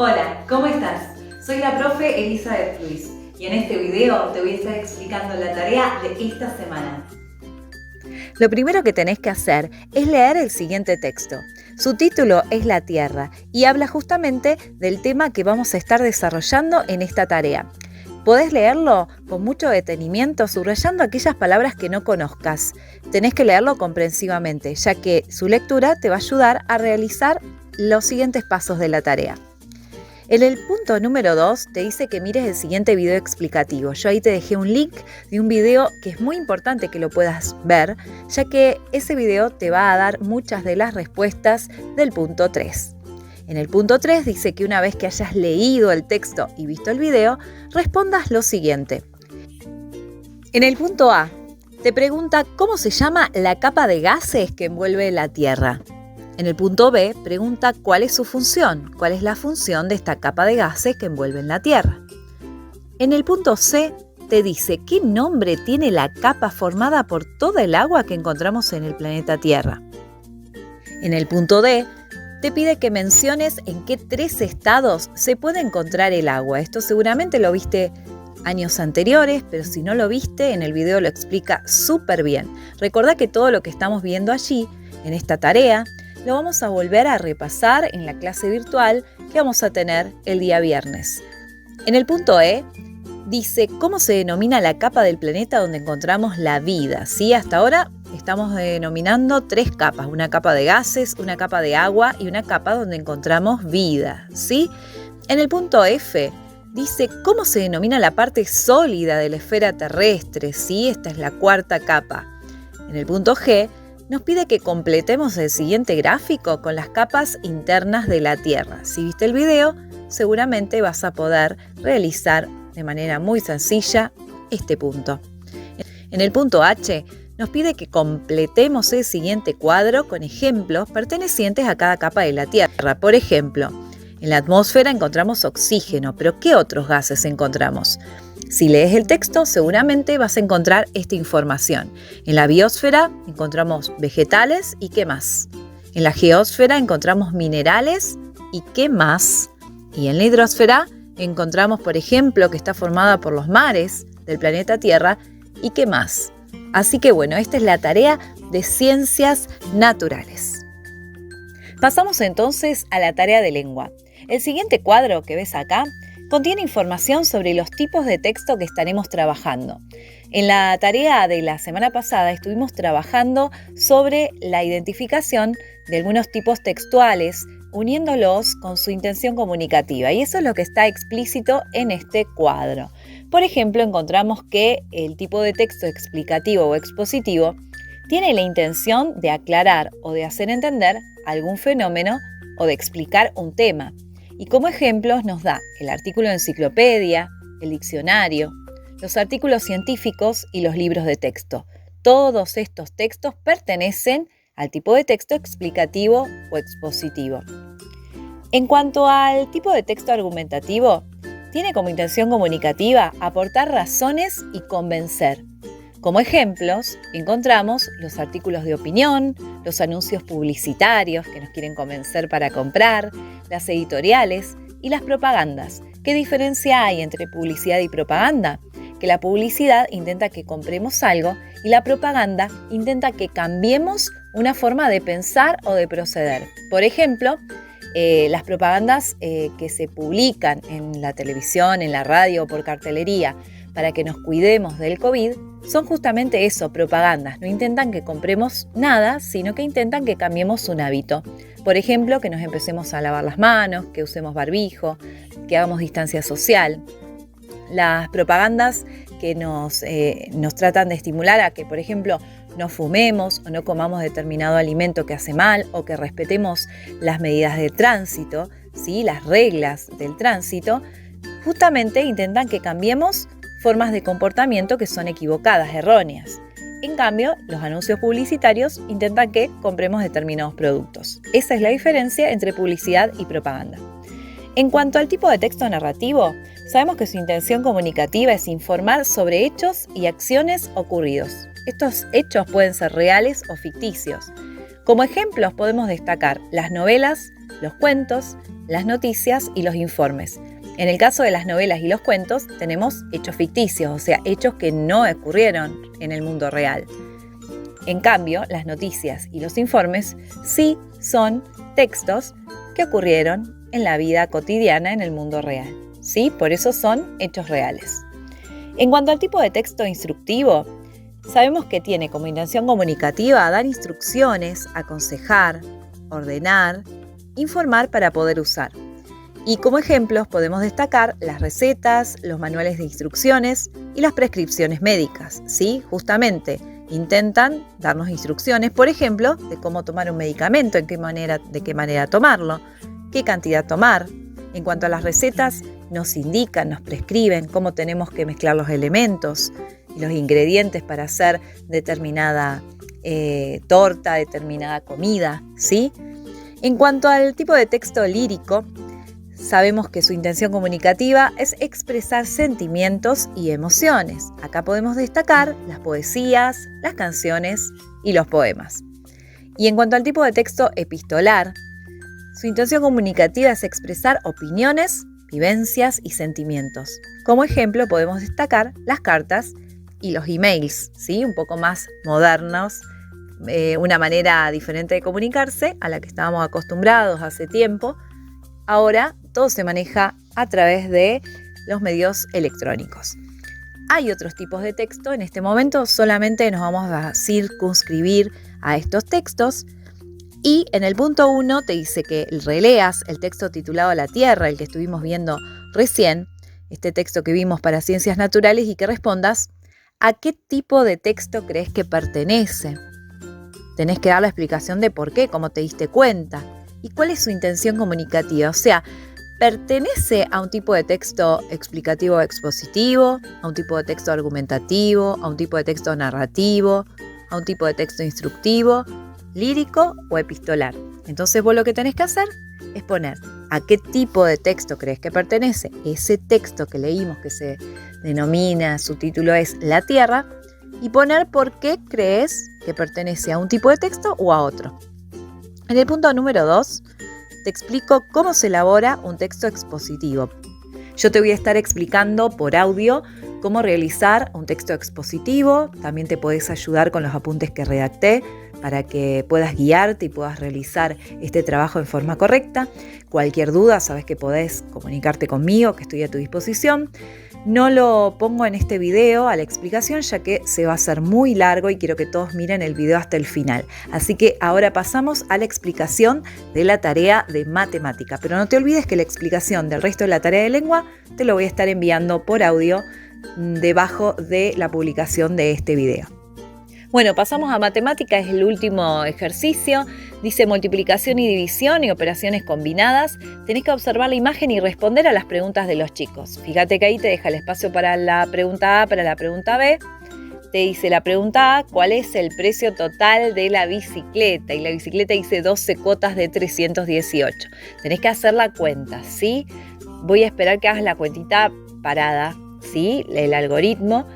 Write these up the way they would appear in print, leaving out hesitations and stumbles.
Hola, ¿cómo estás? Soy la profe Elizabeth Luis y en este video te voy a estar explicando la tarea de esta semana. Lo primero que tenés que hacer es leer el siguiente texto. Su título es La Tierra y habla justamente del tema que vamos a estar desarrollando en esta tarea. Podés leerlo con mucho detenimiento, subrayando aquellas palabras que no conozcas. Tenés que leerlo comprensivamente, ya que su lectura te va a ayudar a realizar los siguientes pasos de la tarea. En el punto número 2 te dice que mires el siguiente video explicativo. Yo ahí te dejé un link de un video que es muy importante que lo puedas ver, ya que ese video te va a dar muchas de las respuestas del punto 3. En el punto 3 dice que una vez que hayas leído el texto y visto el video, respondas lo siguiente. En el punto A, te pregunta cómo se llama la capa de gases que envuelve la Tierra. En el punto B, pregunta cuál es su función, cuál es la función de esta capa de gases que envuelven la Tierra. En el punto C, te dice qué nombre tiene la capa formada por toda el agua que encontramos en el planeta Tierra. En el punto D, te pide que menciones en qué 3 estados se puede encontrar el agua. Esto seguramente lo viste años anteriores, pero si no lo viste, en el video lo explica súper bien. Recordá que todo lo que estamos viendo allí, en esta tarea, lo vamos a volver a repasar en la clase virtual que vamos a tener el día viernes. En el punto E, dice cómo se denomina la capa del planeta donde encontramos la vida. ¿Sí? Hasta ahora estamos denominando 3 capas, una capa de gases, una capa de agua y una capa donde encontramos vida. ¿Sí? En el punto F, dice cómo se denomina la parte sólida de la esfera terrestre. ¿Sí? Esta es la 4ª capa. En el punto G, nos pide que completemos el siguiente gráfico con las capas internas de la Tierra. Si viste el video, seguramente vas a poder realizar de manera muy sencilla este punto. En el punto H, nos pide que completemos el siguiente cuadro con ejemplos pertenecientes a cada capa de la Tierra. Por ejemplo, en la atmósfera encontramos oxígeno, pero ¿qué otros gases encontramos? Si lees el texto, seguramente vas a encontrar esta información. En la biosfera encontramos vegetales y ¿qué más? En la geósfera encontramos minerales y ¿qué más? Y en la hidrosfera encontramos, por ejemplo, que está formada por los mares del planeta Tierra y ¿qué más? Así que bueno, esta es la tarea de ciencias naturales. Pasamos entonces a la tarea de lengua. El siguiente cuadro que ves acá contiene información sobre los tipos de texto que estaremos trabajando. En la tarea de la semana pasada estuvimos trabajando sobre la identificación de algunos tipos textuales, uniéndolos con su intención comunicativa, y eso es lo que está explícito en este cuadro. Por ejemplo, encontramos que el tipo de texto explicativo o expositivo tiene la intención de aclarar o de hacer entender algún fenómeno o de explicar un tema. Y como ejemplos nos da el artículo de enciclopedia, el diccionario, los artículos científicos y los libros de texto. Todos estos textos pertenecen al tipo de texto explicativo o expositivo. En cuanto al tipo de texto argumentativo, tiene como intención comunicativa aportar razones y convencer. Como ejemplos, encontramos los artículos de opinión, los anuncios publicitarios que nos quieren convencer para comprar, las editoriales y las propagandas. ¿Qué diferencia hay entre publicidad y propaganda? Que la publicidad intenta que compremos algo y la propaganda intenta que cambiemos una forma de pensar o de proceder. Por ejemplo, las propagandas que se publican en la televisión, en la radio o por cartelería para que nos cuidemos del COVID, son justamente eso, propagandas. No intentan que compremos nada, sino que intentan que cambiemos un hábito. Por ejemplo, que nos empecemos a lavar las manos, que usemos barbijo, que hagamos distancia social. Las propagandas que nos tratan de estimular a que, por ejemplo, no fumemos o no comamos determinado alimento que hace mal o que respetemos las medidas de tránsito, ¿sí? Las reglas del tránsito, justamente intentan que cambiemos formas de comportamiento que son equivocadas, erróneas. En cambio, los anuncios publicitarios intentan que compremos determinados productos. Esa es la diferencia entre publicidad y propaganda. En cuanto al tipo de texto narrativo, sabemos que su intención comunicativa es informar sobre hechos y acciones ocurridos. Estos hechos pueden ser reales o ficticios. Como ejemplos podemos destacar las novelas, los cuentos, las noticias y los informes. En el caso de las novelas y los cuentos, tenemos hechos ficticios, o sea, hechos que no ocurrieron en el mundo real. En cambio, las noticias y los informes sí son textos que ocurrieron en la vida cotidiana en el mundo real. ¿Sí? Por eso son hechos reales. En cuanto al tipo de texto instructivo, sabemos que tiene como intención comunicativa dar instrucciones, aconsejar, ordenar, informar para poder usar. Y como ejemplos podemos destacar las recetas, los manuales de instrucciones y las prescripciones médicas. ¿Sí? Justamente intentan darnos instrucciones, por ejemplo, de cómo tomar un medicamento, de qué manera tomarlo, qué cantidad tomar. En cuanto a las recetas, nos indican, nos prescriben cómo tenemos que mezclar los elementos y los ingredientes para hacer determinada torta, determinada comida, ¿sí? En cuanto al tipo de texto lírico, sabemos que su intención comunicativa es expresar sentimientos y emociones. Acá podemos destacar las poesías, las canciones y los poemas. Y en cuanto al tipo de texto epistolar, su intención comunicativa es expresar opiniones, vivencias y sentimientos. Como ejemplo podemos destacar las cartas y los emails, ¿sí? Un poco más modernos, una manera diferente de comunicarse a la que estábamos acostumbrados hace tiempo. Ahora todo se maneja a través de los medios electrónicos. Hay otros tipos de texto, en este momento solamente nos vamos a circunscribir a estos textos. Y en el punto 1 te dice que releas el texto titulado La Tierra, el que estuvimos viendo recién, este texto que vimos para Ciencias Naturales, y que respondas a qué tipo de texto crees que pertenece. Tenés que dar la explicación de por qué, cómo te diste cuenta y cuál es su intención comunicativa. O sea, ¿pertenece a un tipo de texto explicativo o expositivo, a un tipo de texto argumentativo, a un tipo de texto narrativo, a un tipo de texto instructivo, lírico o epistolar? Entonces vos lo que tenés que hacer es poner a qué tipo de texto crees que pertenece ese texto que leímos, que se denomina, su título es La Tierra, y poner por qué crees que pertenece a un tipo de texto o a otro. En el punto número 2 te explico cómo se elabora un texto expositivo. Yo te voy a estar explicando por audio cómo realizar un texto expositivo. También te podés ayudar con los apuntes que redacté para que puedas guiarte y puedas realizar este trabajo en forma correcta. Cualquier duda, sabes que podés comunicarte conmigo, que estoy a tu disposición. No lo pongo en este video a la explicación, ya que se va a hacer muy largo y quiero que todos miren el video hasta el final. Así que ahora pasamos a la explicación de la tarea de matemática. Pero no te olvides que la explicación del resto de la tarea de lengua te lo voy a estar enviando por audio debajo de la publicación de este video. Bueno, pasamos a matemática, es el último ejercicio. Dice multiplicación y división y operaciones combinadas. Tenés que observar la imagen y responder a las preguntas de los chicos. Fíjate que ahí te deja el espacio para la pregunta A, para la pregunta B. Te dice la pregunta A, ¿cuál es el precio total de la bicicleta? Y la bicicleta dice 12 cuotas de 318. Tenés que hacer la cuenta, ¿sí? Voy a esperar que hagas la cuentita parada, ¿sí? El algoritmo.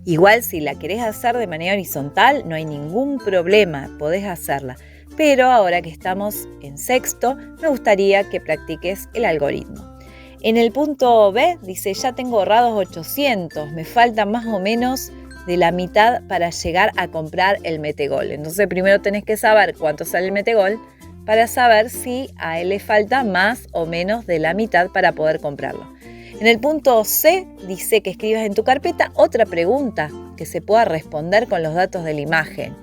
Igual si la querés hacer de manera horizontal, no hay ningún problema, podés hacerla. Pero ahora que estamos en sexto, me gustaría que practiques el algoritmo. En el punto B dice, ya tengo ahorrados 800, me falta más o menos de la mitad para llegar a comprar el metegol. Entonces primero tenés que saber cuánto sale el metegol para saber si a él le falta más o menos de la mitad para poder comprarlo. En el punto C dice que escribas en tu carpeta otra pregunta que se pueda responder con los datos de la imagen.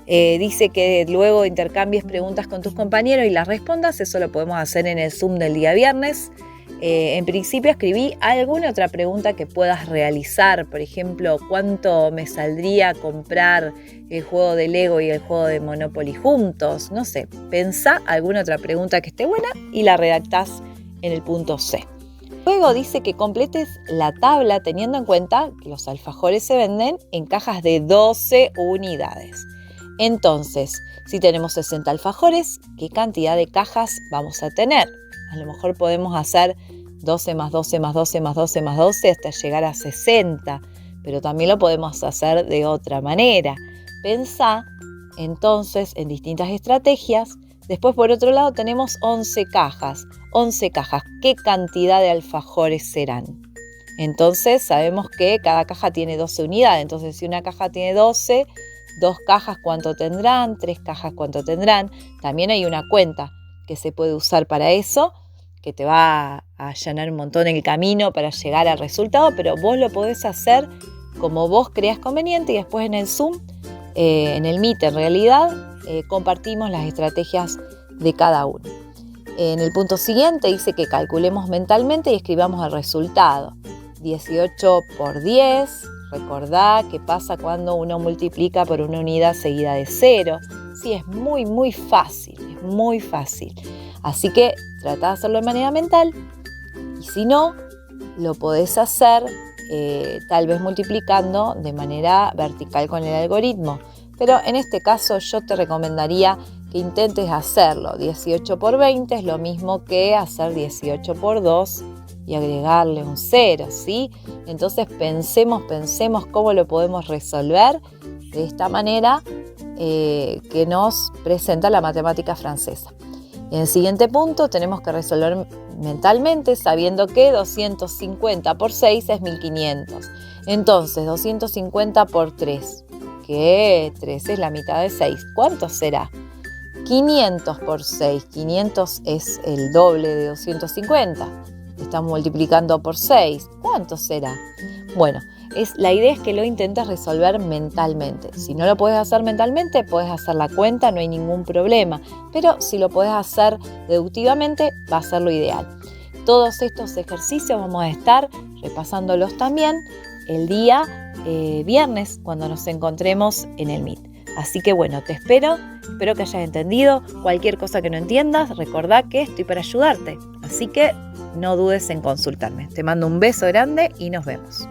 Dice que luego intercambies preguntas con tus compañeros y las respondas. Eso lo podemos hacer en el Zoom del día viernes. En principio escribí alguna otra pregunta que puedas realizar. Por ejemplo, ¿cuánto me saldría comprar el juego de Lego y el juego de Monopoly juntos? No sé, pensá alguna otra pregunta que esté buena y la redactás en el punto C. Luego dice que completes la tabla teniendo en cuenta que los alfajores se venden en cajas de 12 unidades. Entonces, si tenemos 60 alfajores, ¿qué cantidad de cajas vamos a tener? A lo mejor podemos hacer 12 más 12 más 12 más 12 más 12 hasta llegar a 60, pero también lo podemos hacer de otra manera. Pensá entonces en distintas estrategias Después, por otro lado, tenemos 11 cajas. 11 cajas. ¿Qué cantidad de alfajores serán? Entonces, sabemos que cada caja tiene 12 unidades. Entonces, si una caja tiene 12, 2 cajas, ¿cuánto tendrán? 3 cajas, ¿cuánto tendrán? También hay una cuenta que se puede usar para eso, que te va a allanar un montón el camino para llegar al resultado, pero vos lo podés hacer como vos creas conveniente y después en el Zoom, en el Meet en realidad, compartimos las estrategias de cada uno. En el punto siguiente dice que calculemos mentalmente y escribamos el resultado. 18 por 10, recordá qué pasa cuando uno multiplica por una unidad seguida de 0. Sí, es muy fácil, es muy fácil. Así que trata de hacerlo de manera mental y si no, lo podés hacer tal vez multiplicando de manera vertical con el algoritmo. Pero en este caso yo te recomendaría que intentes hacerlo. 18 por 20 es lo mismo que hacer 18 por 2 y agregarle un 0, ¿sí? Entonces pensemos cómo lo podemos resolver de esta manera que nos presenta la matemática francesa. En el siguiente punto tenemos que resolver mentalmente sabiendo que 250 por 6 es 1500. Entonces 250 por 3, que 3 es la mitad de 6. ¿Cuánto será? 500 por 6. 500 es el doble de 250. Estamos multiplicando por 6. ¿Cuánto será? Bueno, la idea es que lo intentes resolver mentalmente. Si no lo puedes hacer mentalmente, puedes hacer la cuenta, no hay ningún problema. Pero si lo puedes hacer deductivamente, va a ser lo ideal. Todos estos ejercicios vamos a estar repasándolos también el día viernes cuando nos encontremos en el Meet. Así que bueno, te espero que hayas entendido. Cualquier cosa que no entiendas, recordá que estoy para ayudarte. Así que no dudes en consultarme. Te mando un beso grande y nos vemos.